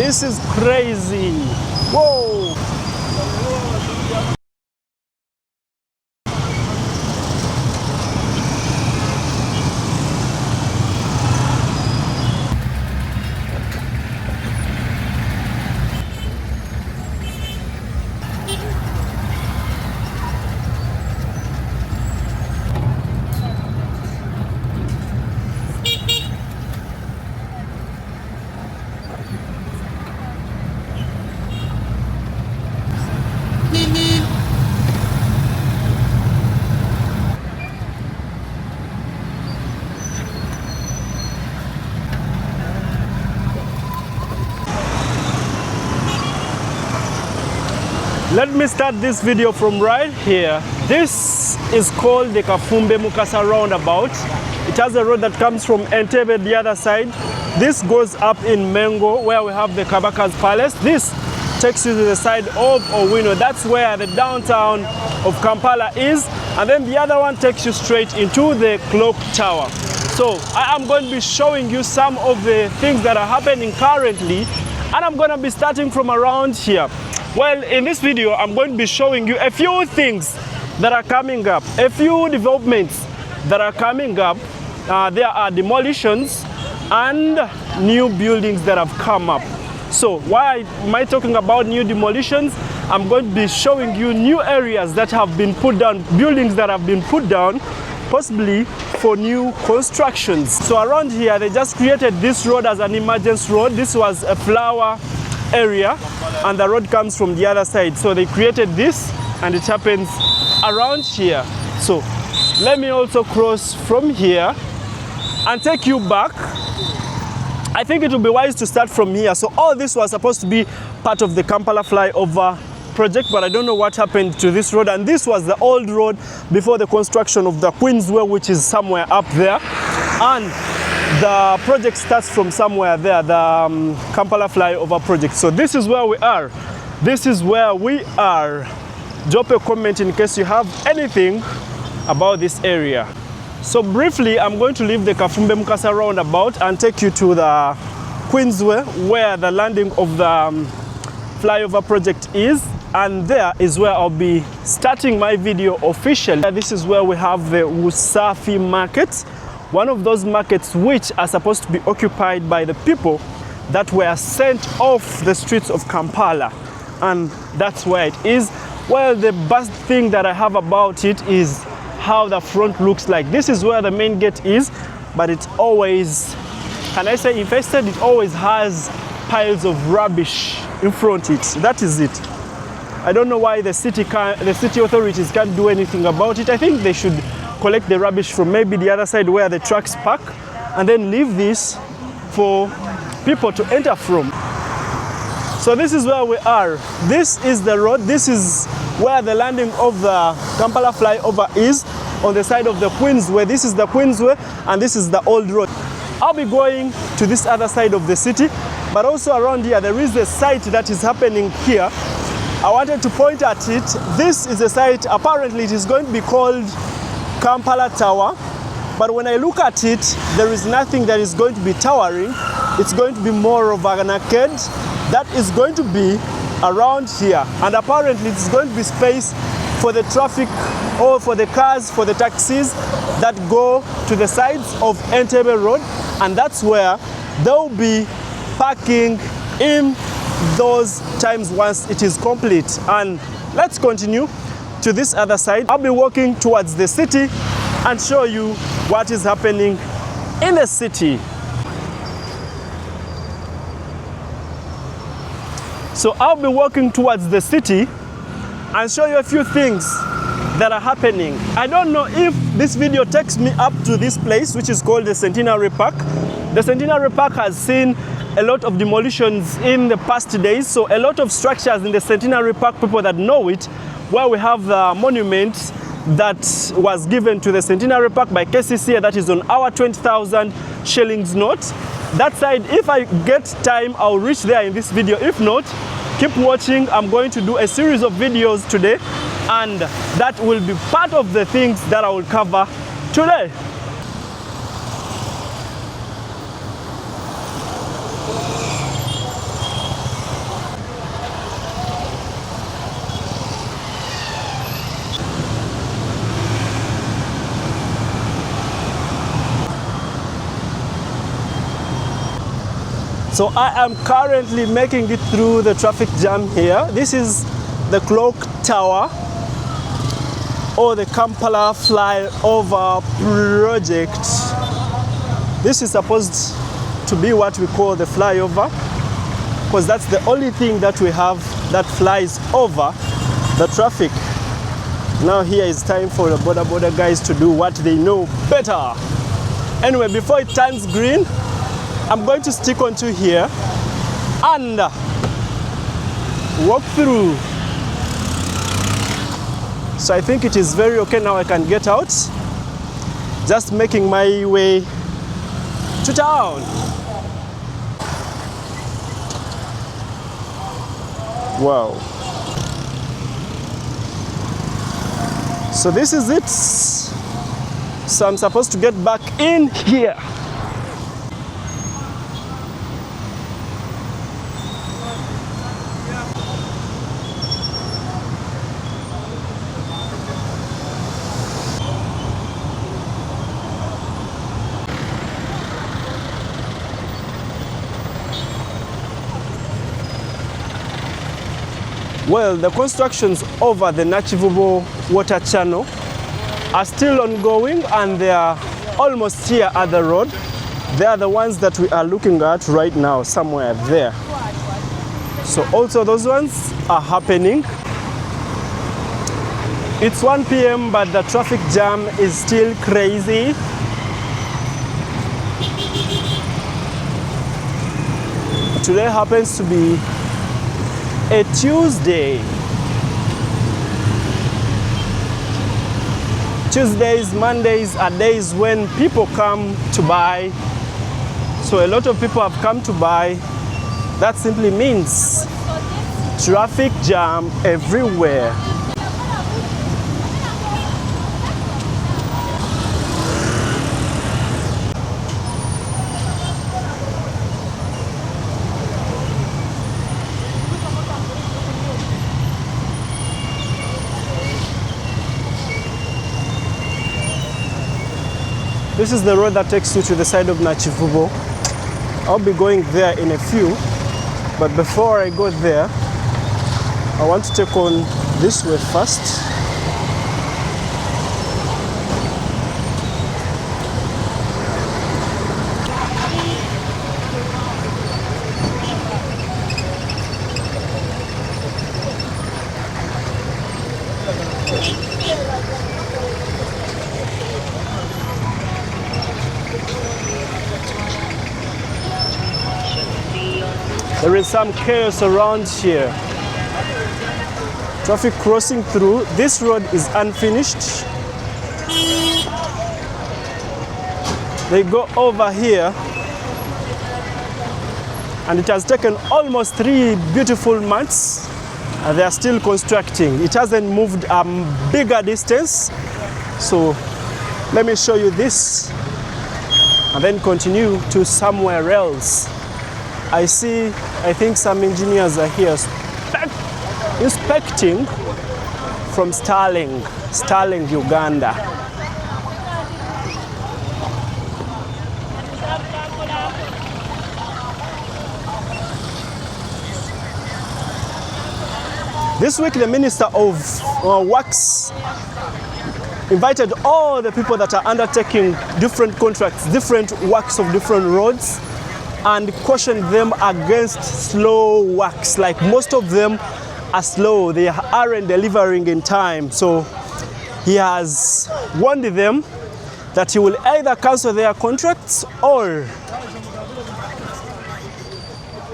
This is crazy. Whoa. Let me start this video from right here. This is called the Kafumbe Mukasa roundabout. It has a road that comes from Entebbe the other side. This goes up in Mengo where we have the Kabaka's Palace. This takes you to the side of Owino. That's where the downtown of Kampala is. And then the other one takes you straight into the clock tower. So I am going to be showing you some of the things that are happening currently. And I'm going to be starting from around here. Well, in this video, I'm going to be showing you a few things that are coming up, a few developments that are coming up. There are demolitions and new buildings that have come up. So why am I talking about new demolitions? I'm going to be showing you new areas that have been put down, buildings that have been put down, possibly for new constructions. So around here, they just created this road as an emergency road. This was a flower area and the road comes from the other side, so they created this and it happens around here. So let me also cross from here and take you back. I think it would be wise to start from here. So all this was supposed to be part of the Kampala flyover project, but I don't know what happened to this road. And this was the old road before the construction of the Queensway, which is somewhere up there. And the project starts from somewhere there, the Kampala flyover project. So this is where we are. This is where we are. Drop a comment in case you have anything about this area. So briefly, I'm going to leave the Kafumbe Mukasa roundabout and take you to the Queensway, where the landing of the flyover project is. And there is where I'll be starting my video officially. This is where we have the Usafi market. One of those markets which are supposed to be occupied by the people that were sent off the streets of Kampala. And that's where it is. Well, the best thing that I have about it is how the front looks like. This is where the main gate is, but it's always, can I say infested? It always has piles of rubbish in front of it. That is it. I don't know why the city authorities can't do anything about it. I think they should collect the rubbish from maybe the other side where the trucks park and then leave this for people to enter from. So this is where we are. This is the road. This is where the landing of the Kampala flyover is, on the side of the Queensway. This is the Queensway and this is the old road. I'll be going to this other side of the city, but also around here there is a site that is happening here. I wanted to point at it. This is a site, apparently it is going to be called Kampala Tower, but when I look at it, there is nothing that is going to be towering. It's going to be more of an arcade that is going to be around here, and apparently it's going to be space for the traffic or for the cars, for the taxis that go to the sides of Entebbe Road, and that's where they'll be parking in those times once it is complete. And let's continue to this other side. I'll be walking towards the city and show you what is happening in the city. So I'll be walking towards the city and show you a few things that are happening. I don't know if this video takes me up to this place, which is called the Centenary Park. The Centenary Park has seen a lot of demolitions in the past days. So a lot of structures in the Centenary Park, people that know it, where we have the monument that was given to the Centenary Park by KCCA, that is on our 20,000 shillings note. That side, if I get time, I'll reach there in this video. If not, keep watching. I'm going to do a series of videos today, and that will be part of the things that I will cover today. So I am currently making it through the traffic jam here. This is the clock tower, or the Kampala flyover project. This is supposed to be what we call the flyover, because that's the only thing that we have that flies over the traffic. Now here is time for the border guys to do what they know better. Anyway, before it turns green, I'm going to stick onto here and walk through. So I think it is very okay now. I can get out, just making my way to town. Wow. So this is it. So I'm supposed to get back in here. Well, the constructions over the Nakivubo water channel are still ongoing, and they are almost here at the road. They are the ones that we are looking at right now, somewhere there. So also those ones are happening. It's 1 p.m. but the traffic jam is still crazy. Today happens to be a Tuesday. Tuesdays, Mondays are days when people come to buy. So a lot of people have come to buy. That simply means traffic jam everywhere. This is the road that takes you to the side of Nakivubo. I'll be going there in a few, but before I go there, I want to take on this way first. There is some chaos around here. Traffic crossing through. This road is unfinished. They go over here, and it has taken almost 3 beautiful months, and they are still constructing. It hasn't moved a bigger distance. So let me show you this and then continue to somewhere else. I think some engineers are here inspecting from Starling, Uganda. This week, the Minister of Works invited all the people that are undertaking different contracts, different works of different roads, and cautioned them against slow works. Like, most of them are slow, they aren't delivering in time. So he has warned them that he will either cancel their contracts or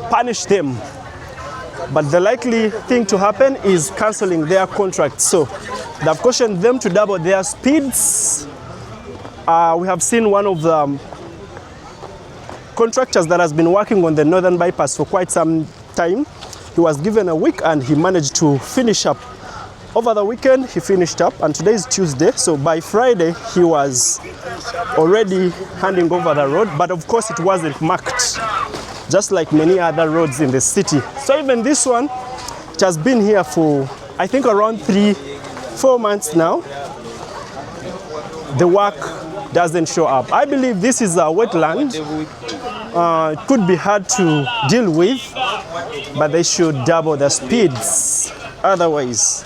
punish them. But the likely thing to happen is canceling their contracts. So they've cautioned them to double their speeds. We have seen one of the contractors that has been working on the northern bypass for quite some time. He was given a week and he managed to finish up. Over the weekend he finished up, and today is Tuesday, so by Friday he was already handing over the road. But of course it wasn't marked, just like many other roads in the city. So even this one, it has been here for I think around 3-4 months now. The work doesn't show up. I believe this is a wetland. It could be hard to deal with, but they should double the speeds. Otherwise,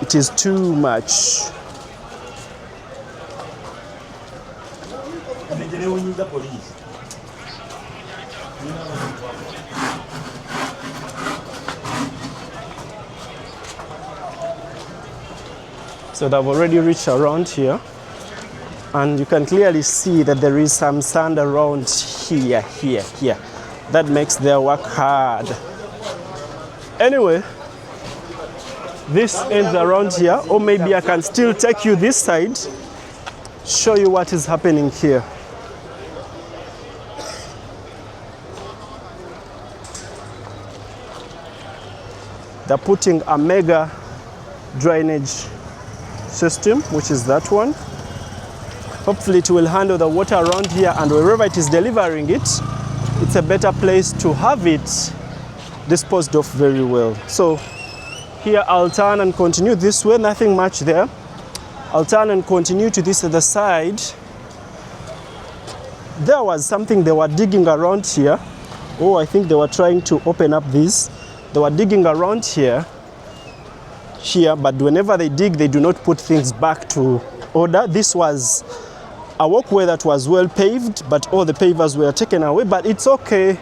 it is too much. So they've already reached around here, and you can clearly see that there is some sand around here. That makes their work hard. Anyway, this ends around here, or maybe I can still take you this side, show you what is happening here. They're putting a mega drainage system, which is that one. Hopefully it will handle the water around here, and wherever it is delivering it, it's a better place to have it disposed of very well. So here I'll turn and continue this way, nothing much there. I'll turn and continue to this other side. There was something they were digging around here. Oh, I think they were trying to open up this. They were digging around here, but whenever they dig, they do not put things back to order. This was a walkway that was well paved, but all the pavers were taken away, but it's okay.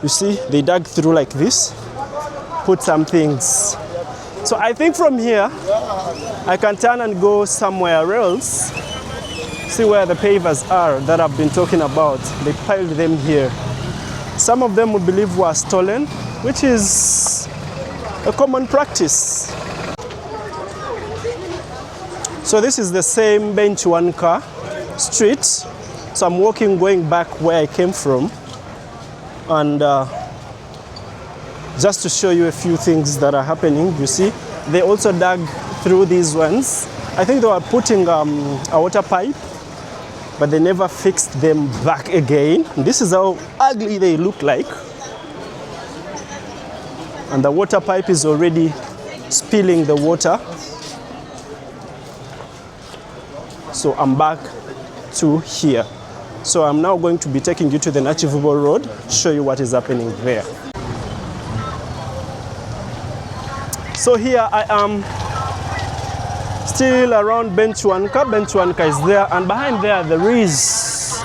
You see, they dug through like this, put some things. So I think from here, I can turn and go somewhere else, see where the pavers are that I've been talking about. They piled them here. Some of them we believe were stolen, which is a common practice. So this is the same Benchwanka street. So I'm walking going back where I came from, and just to show you a few things that are happening. You see, they also dug through these ones. I think they were putting a water pipe, but they never fixed them back again. And this is how ugly they look like. And the water pipe is already spilling the water. So I'm back to here. So I'm now going to be taking you to the Nachivubo Road, show you what is happening there. So here I am still around Benchwanka. Benchwanka is there, and behind there is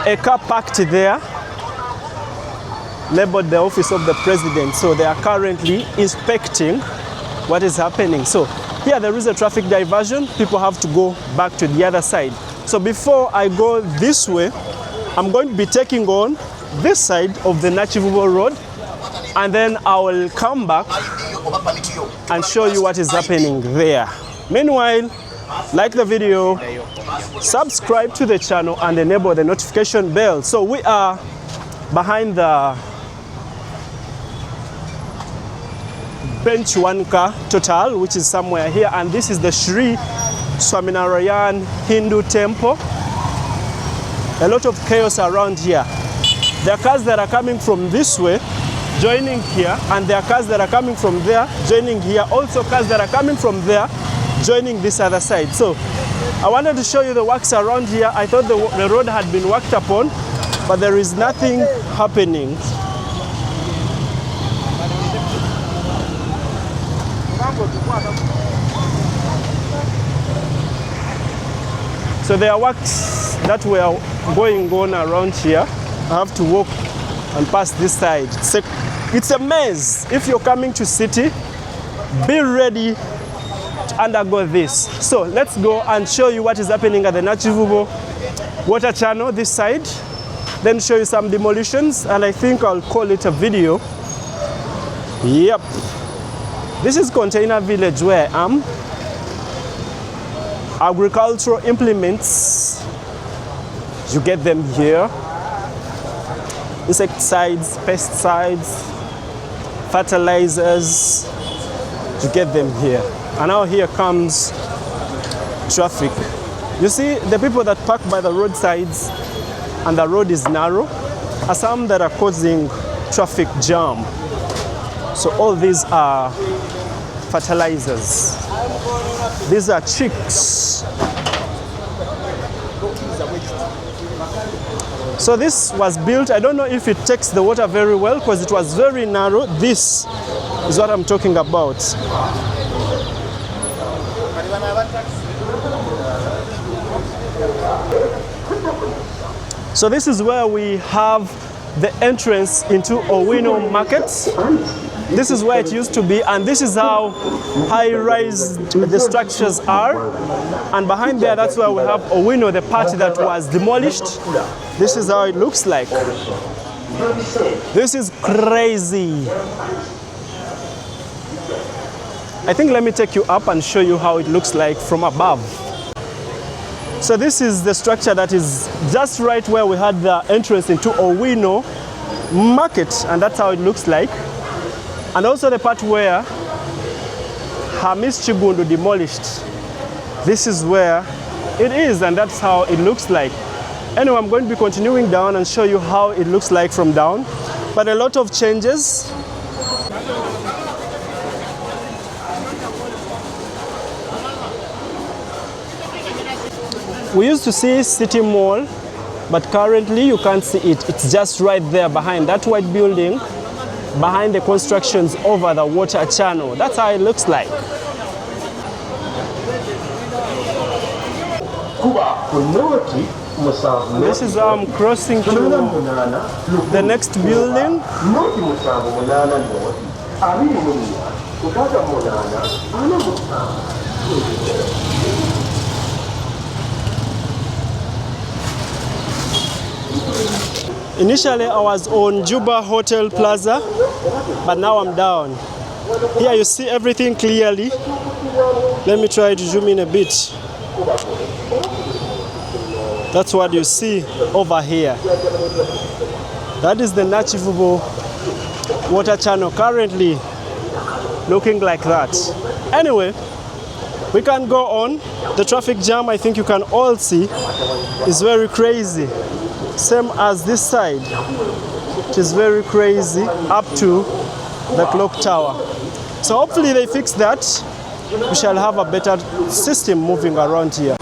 a car parked there, labeled the office of the president. So they are currently inspecting what is happening. So here there is a traffic diversion. People have to go back to the other side. So before I go this way, I'm going to be taking on this side of the Nachivubo Road, and then I will come back and show you what is happening there. Meanwhile, like the video, subscribe to the channel, and enable the notification bell. So we are behind the Benchwanka Total, which is somewhere here, and this is the Sri Swaminarayan Hindu temple. A lot of chaos around here. There are cars that are coming from this way, joining here, and there are cars that are coming from there, joining here. Also cars that are coming from there, joining this other side. So I wanted to show you the works around here. I thought the road had been worked upon, but there is nothing happening. So there are works that were going on around here. I have to walk and pass this side. It's a maze. If you're coming to city, be ready to undergo this. So let's go and show you what is happening at the Nachivubo water channel this side, then show you some demolitions, and I think I'll call it a video. Yep. This is Container Village where I am. Agricultural implements, you get them here. Insecticides, pesticides, fertilizers, you get them here. And now here comes traffic. You see, the people that park by the roadsides and the road is narrow are some that are causing traffic jam. So all these are fertilizers. These are chicks. So this was built, I don't know if it takes the water very well because it was very narrow. This is what I'm talking about. So this is where we have the entrance into Owino Market. This is where it used to be, and this is how high-rise the structures are. And behind there, that's where we have Owino, the part that was demolished. This is how it looks like. This is crazy. I think let me take you up and show you how it looks like from above. So this is the structure that is just right where we had the entrance into Owino Market, and that's how it looks like. And also the part where Hamis Chigundu demolished. This is where it is, and that's how it looks like. Anyway, I'm going to be continuing down and show you how it looks like from down. But a lot of changes. We used to see City Mall, but currently you can't see it. It's just right there behind that white building, behind the constructions over the water channel. That's how it looks like. This is how I'm crossing to the next building. Initially I was on Juba Hotel Plaza, but now I'm down. Here you see everything clearly. Let me try to zoom in a bit. That's what you see over here. That is the Nachivubo water channel currently looking like that. Anyway, we can go on. The traffic jam, I think you can all see, is very crazy. Same as this side. It is very crazy up to the clock tower. So hopefully they fix that. We shall have a better system moving around here.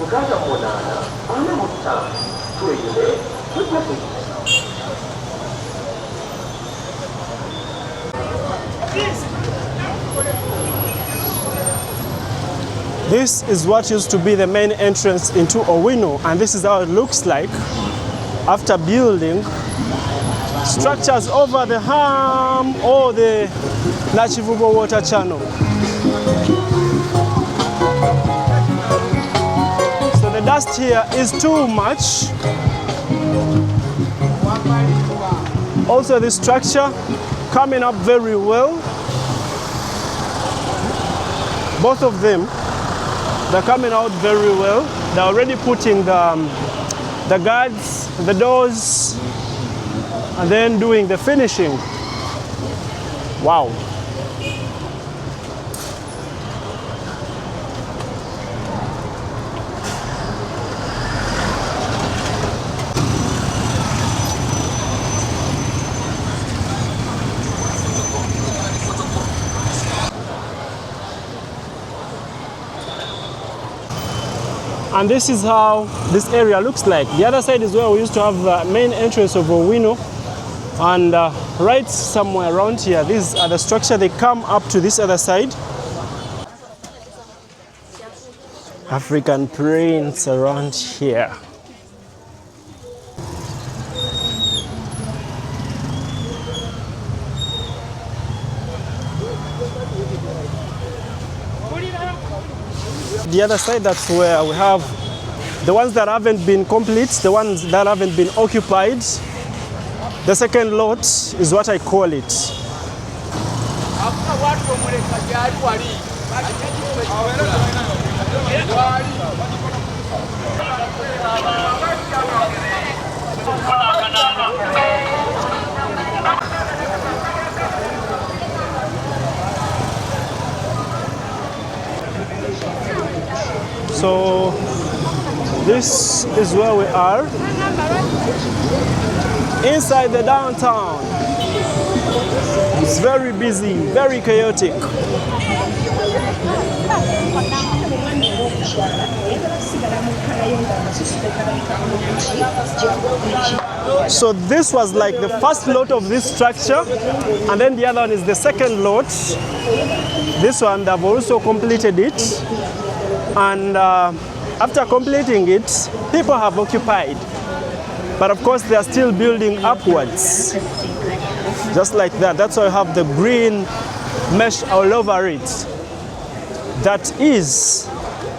This is what used to be the main entrance into Owino, and this is how it looks like after building structures over the Ham or the Nachivubo water channel. So the dust here is too much. Also the structure coming up very well. Both of them, they're coming out very well. They're already putting the guards, the doors, and then doing the finishing. Wow. And this is how this area looks like. The other side is where we used to have the main entrance of Owino. And right somewhere around here, these are the structure. They come up to this other side. African prints around here. The other side, that's where we have the ones that haven't been complete, the ones that haven't been occupied. The second lot is what I call it. So this is where we are, inside the downtown. It's very busy, very chaotic. So this was like the first lot of this structure, and then the other one is the second lot. This one, they've also completed it, and after completing it, people have occupied. But of course, they are still building upwards, just like that. That's why you have the green mesh all over it. That is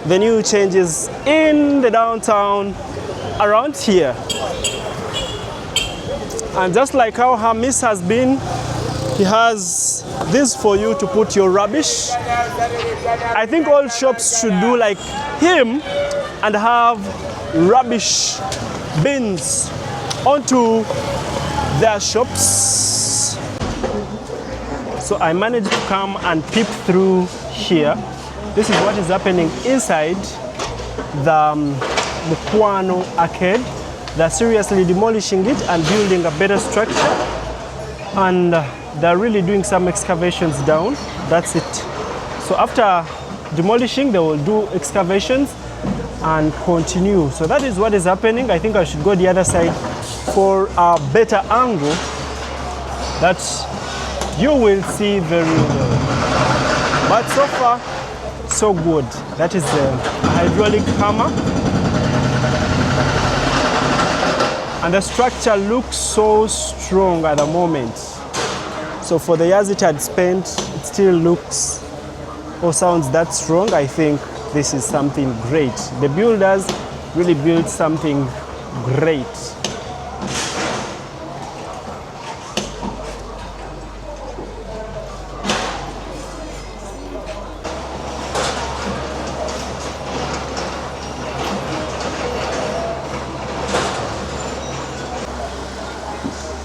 the new changes in the downtown around here. And just like how Hamis has been, he has this for you to put your rubbish. I think all shops should do like him and have rubbish bins onto their shops. So I managed to come and peep through here. This is what is happening inside the Mukwano arcade. They're seriously demolishing it and building a better structure, and they're really doing some excavations down. That's it. So after demolishing, they will do excavations and continue. So that is what is happening. I think I should go the other side for a better angle that you will see very well. But so far, so good. That is the hydraulic hammer. And the structure looks so strong at the moment. So for the years it had spent, it still looks or sounds that strong. I think this is something great. The builders really built something great.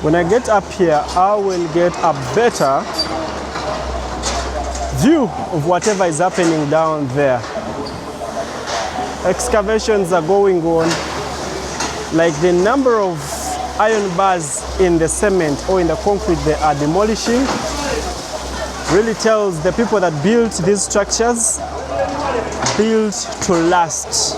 When I get up here, I will get a better view of whatever is happening down there. Excavations are going on. Like the number of iron bars in the cement or in the concrete they are demolishing really tells the people that built these structures built to last.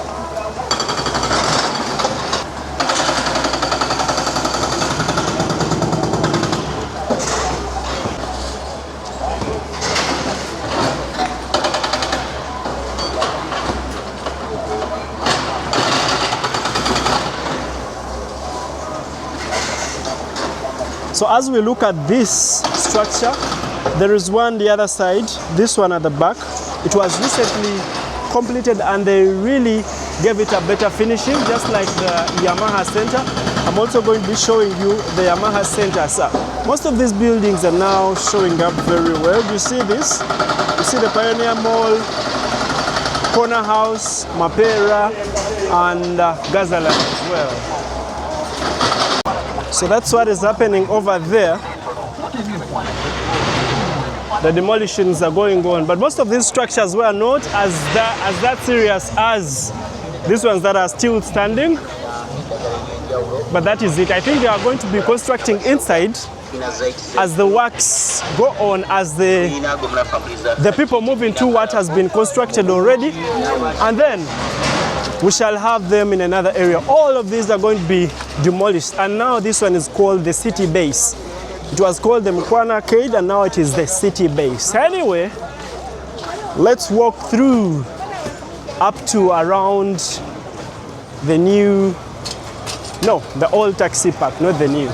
So as we look at this structure, there is one the other side, this one at the back. It was recently completed and they really gave it a better finishing, just like the Yamaha Center. I'm also going to be showing you the Yamaha Center. So most of these buildings are now showing up very well. You see this? You see the Pioneer Mall, Corner House, Mapera, and Gazaland as well. So that's what is happening over there. The demolitions are going on, but most of these structures were not as that serious as these ones that are still standing. But that is it. I think they are going to be constructing inside as the works go on, as the people move into what has been constructed already, and then we shall have them in another area. All of these are going to be demolished, and now this one is called the city base. It was called the Mukwano Arcade, and now it is the city base. Anyway, let's walk through up to around the new, no, the old taxi park, not the new.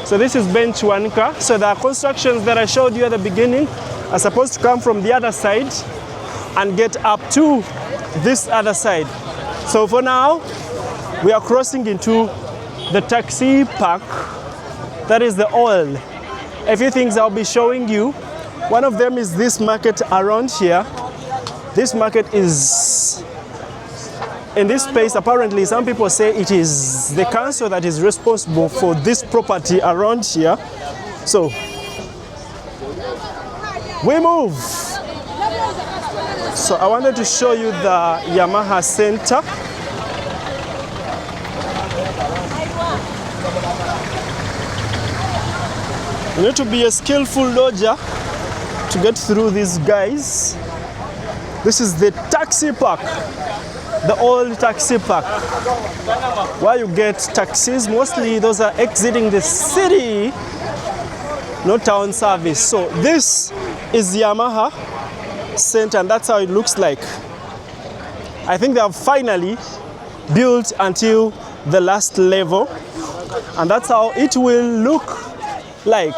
So this is Bench Wanka. So the constructions that I showed you at the beginning are supposed to come from the other side and get up to this other side. So for now, we are crossing into the taxi park. That is the oil. A few things I'll be showing you. One of them is this market around here. This market is in this space. Apparently, some people say it is the council that is responsible for this property around here. So we move. So I wanted to show you the Yamaha Center. You need to be a skillful dodger to get through these guys. This is the taxi park, the old taxi park, where you get taxis. Mostly those are exiting the city, no town service. So this is Yamaha Center, and that's how it looks like. I think they have finally built until the last level, and that's how it will look like.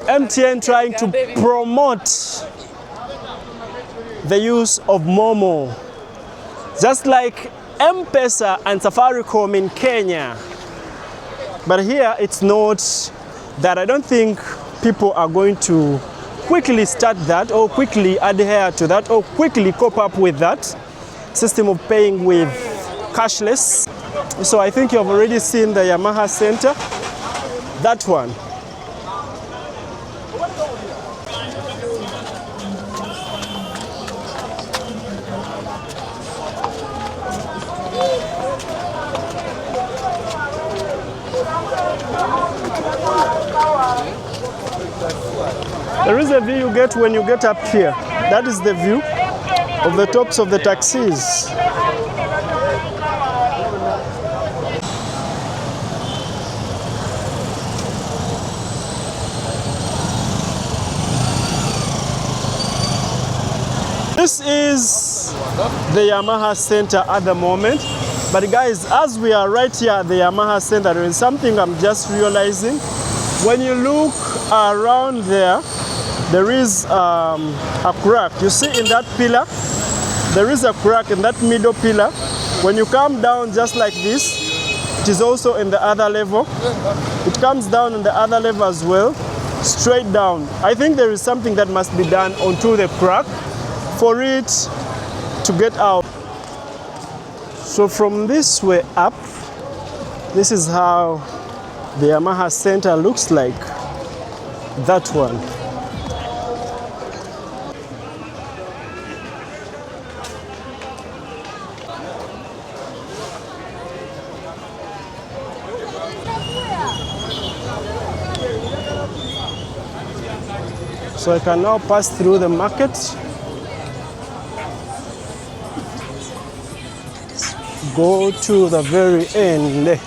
MTN trying to promote the use of Momo, just like M-Pesa and Safaricom in Kenya. But here it's not that. I don't think people are going to quickly start that, or quickly adhere to that, or quickly cope up with that system of paying with cashless. So I think you've already seen the Yamaha Center, that one. There is a view you get when you get up here. That is the view of the tops of the taxis. This is the Yamaha Center at the moment. But guys, as we are right here at the Yamaha Center, there is something I'm just realizing. When you look around there, there is a crack. You see in that pillar, there is a crack in that middle pillar. When you come down just like this, it is also in the other level. It comes down in the other level as well, straight down. I think there is something that must be done onto the crack for it to get out. So from this way up, this is how the Yamaha Center looks like. That one. So I can now pass through the market. Go to the very end.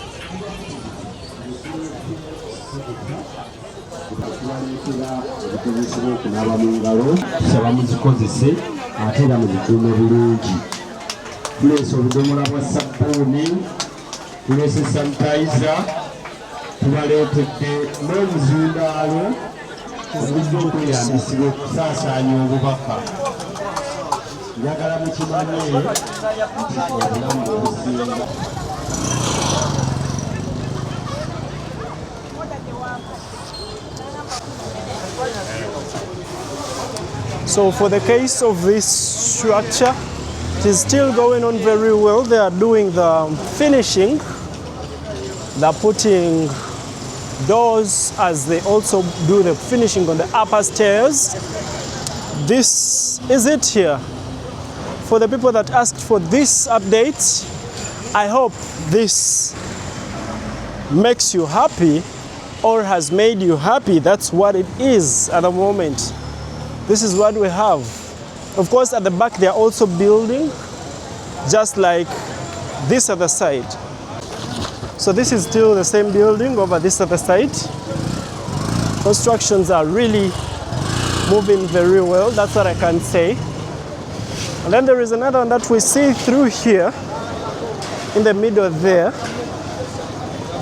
So for the case of this structure, it is still going on very well. They are doing the finishing. They're putting doors as they also do the finishing on the upper stairs. This is it here. For the people that asked for this update, I hope this makes you happy or has made you happy. That's what it is at the moment. This is what we have. Of course, at the back, they're also building, just like this other side. So this is still the same building over this other side. Constructions are really moving very well. That's what I can say. And then there is another one that we see through here in the middle there.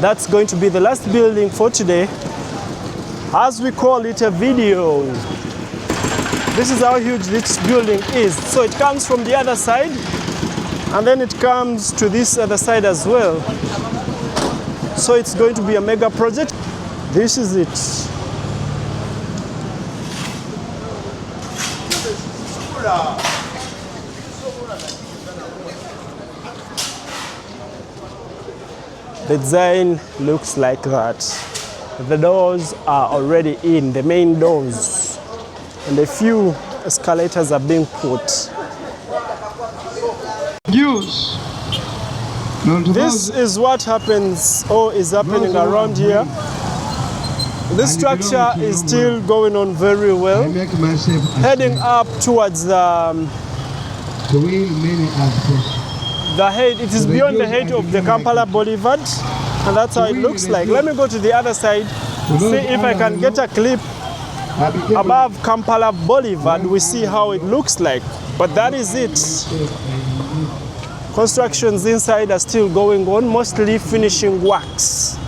That's going to be the last building for today, as we call it a video. This is how huge this building is. So it comes from the other side, and then it comes to this other side as well. So it's going to be a mega project. This is it. The design looks like that. The doors are already in, the main doors, and a few escalators are being put. This is what happens or is happening around here This structure is still going on very well, heading up towards the height. It is beyond the height of the Kampala Boulevard, and that's how it looks like. Let me go to the other side, see if I can get a clip above Kampala Boulevard. We see how it looks like, but that is it. Constructions inside are still going on, mostly finishing works.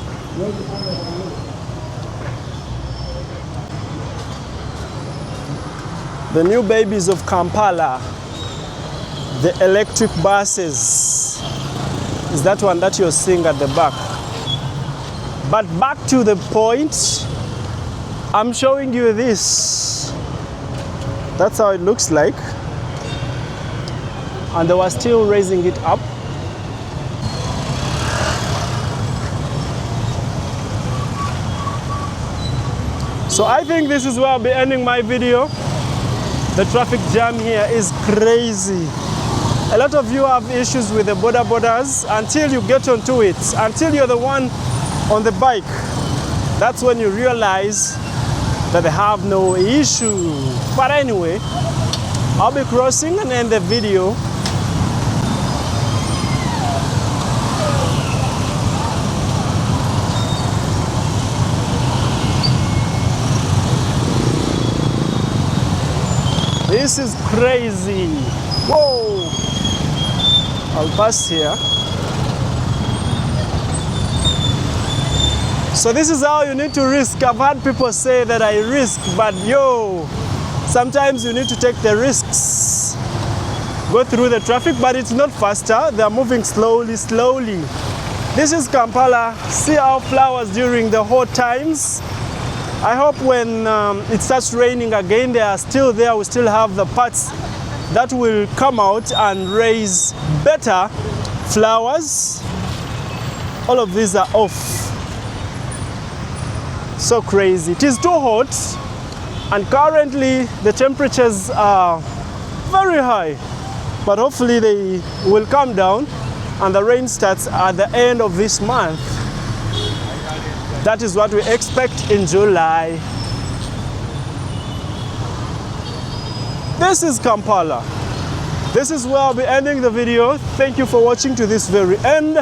The new babies of Kampala, the electric buses, is that one that you're seeing at the back. But back to the point, I'm showing you this. That's how it looks like. And they were still raising it up. So I think this is where I'll be ending my video. The traffic jam here is crazy. A lot of you have issues with the borders until you get onto it, until you're the one on the bike. That's when you realize that they have no issue. But anyway, I'll be crossing and end the video. This is crazy. Whoa! I'll pass here. So this is how you need to risk. I've had people say that I risk, but yo, sometimes you need to take the risks. Go through the traffic, but it's not faster. They're moving slowly. This is Kampala. See our flowers during the hot times. I hope when it starts raining again, they are still there. We still have the parts that will come out and raise better flowers. All of these are off. So crazy. It is too hot, and currently the temperatures are very high, but hopefully they will come down and the rain starts at the end of this month. That is what we expect in July. This is Kampala. This is where I'll be ending the video. Thank you for watching to this very end.